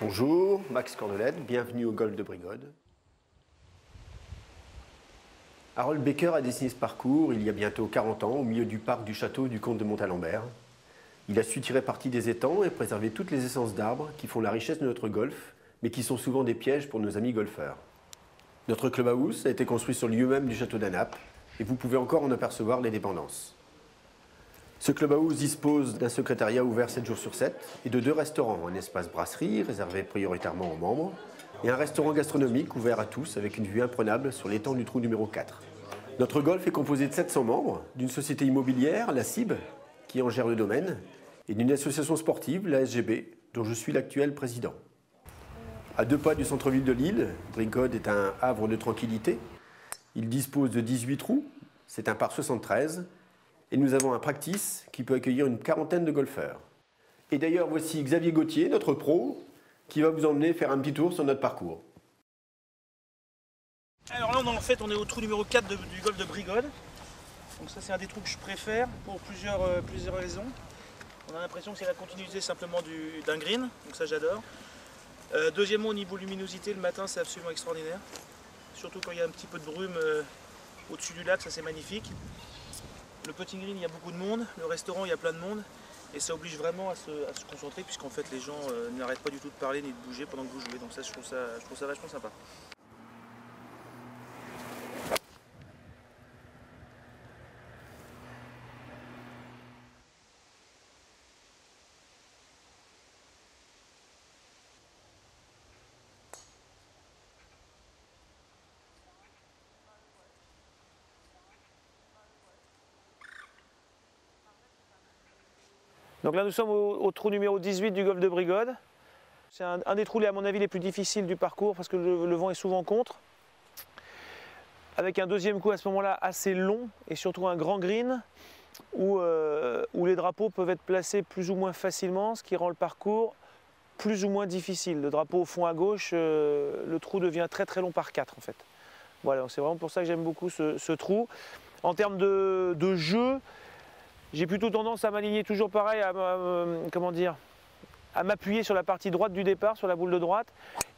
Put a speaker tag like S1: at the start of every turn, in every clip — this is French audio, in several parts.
S1: Bonjour, Max Cordelette, bienvenue au Golf de Brigode. Harold Baker a dessiné ce parcours il y a bientôt 40 ans au milieu du parc du château du comte de Montalembert. Il a su tirer parti des étangs et préserver toutes les essences d'arbres qui font la richesse de notre golf, mais qui sont souvent des pièges pour nos amis golfeurs. Notre clubhouse a été construit sur le lieu même du château d'Anap et vous pouvez encore en apercevoir les dépendances. Ce clubhouse dispose d'un secrétariat ouvert 7 jours sur 7 et de 2 restaurants, un espace brasserie réservé prioritairement aux membres et un restaurant gastronomique ouvert à tous avec une vue imprenable sur l'étang du trou numéro 4. Notre golf est composé de 700 membres, d'une société immobilière, la CIB, qui en gère le domaine, et d'une association sportive, la SGB, dont je suis l'actuel président. À 2 pas du centre-ville de Lille, Brigode est un havre de tranquillité. Il dispose de 18 trous, c'est un par 73, et nous avons un practice qui peut accueillir une quarantaine de golfeurs. Et d'ailleurs, voici Xavier Gauthier, notre pro, qui va vous emmener faire un petit tour sur notre parcours.
S2: Alors là, en fait, on est au trou numéro 4 du golf de Brigode. Donc ça, c'est un des trous que je préfère pour plusieurs raisons. On a l'impression que c'est la continuité simplement d'un green, donc ça j'adore. Deuxièmement, au niveau luminosité, le matin, c'est absolument extraordinaire. Surtout quand il y a un petit peu de brume au-dessus du lac, ça c'est magnifique. Le putting green, il y a beaucoup de monde. Le restaurant, il y a plein de monde. Et ça oblige vraiment à se concentrer, puisqu'en fait, les gens n'arrêtent pas du tout de parler ni de bouger pendant que vous jouez. Donc ça, je trouve ça vachement sympa. Donc là nous sommes au trou numéro 18 du golf de Brigode. C'est un des trous à mon avis les plus difficiles du parcours parce que le vent est souvent contre. Avec un deuxième coup à ce moment-là assez long et surtout un grand green où les drapeaux peuvent être placés plus ou moins facilement, ce qui rend le parcours plus ou moins difficile. Le drapeau au fond à gauche, le trou devient très très long par 4 en fait. Voilà, c'est vraiment pour ça que j'aime beaucoup ce trou. En termes de jeu, j'ai plutôt tendance à m'aligner toujours pareil, à m'appuyer sur la partie droite du départ, sur la boule de droite,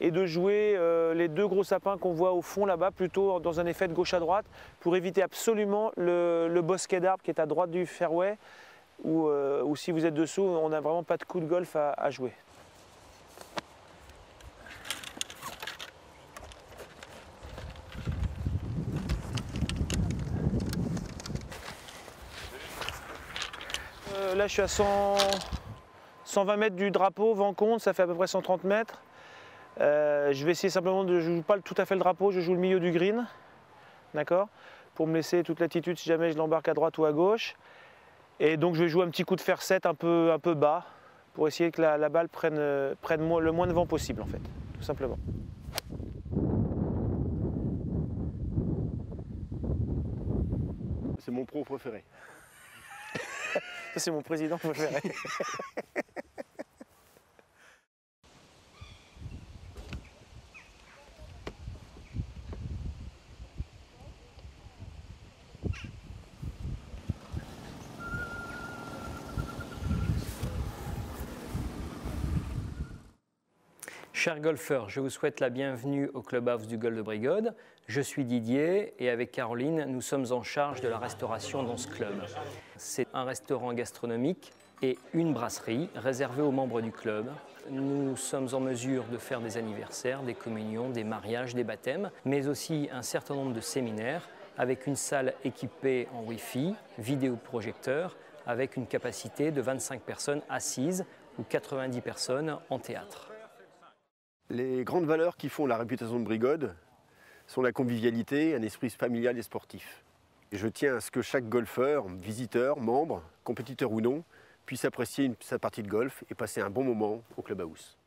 S2: et de jouer les 2 gros sapins qu'on voit au fond là-bas, plutôt dans un effet de gauche à droite, pour éviter absolument le bosquet d'arbres qui est à droite du fairway, où si vous êtes dessous, on n'a vraiment pas de coup de golf à jouer. Là je suis à 120 mètres du drapeau, vent contre, ça fait à peu près 130 mètres. Je vais essayer simplement je ne joue pas tout à fait le drapeau, je joue le milieu du green, d'accord, pour me laisser toute latitude si jamais je l'embarque à droite ou à gauche. Et donc je vais jouer un petit coup de fer 7 un peu bas, pour essayer que la balle prenne le moins de vent possible en fait, tout simplement.
S1: C'est mon pro préféré.
S2: Ça c'est mon président préféré.
S3: Chers golfeurs, je vous souhaite la bienvenue au clubhouse du golf de Brigode. Je suis Didier et avec Caroline, nous sommes en charge de la restauration dans ce club. C'est un restaurant gastronomique et une brasserie réservée aux membres du club. Nous sommes en mesure de faire des anniversaires, des communions, des mariages, des baptêmes, mais aussi un certain nombre de séminaires avec une salle équipée en Wi-Fi, vidéoprojecteur, avec une capacité de 25 personnes assises ou 90 personnes en théâtre.
S1: Les grandes valeurs qui font la réputation de Brigode sont la convivialité, un esprit familial et sportif. Et je tiens à ce que chaque golfeur, visiteur, membre, compétiteur ou non, puisse apprécier sa partie de golf et passer un bon moment au clubhouse.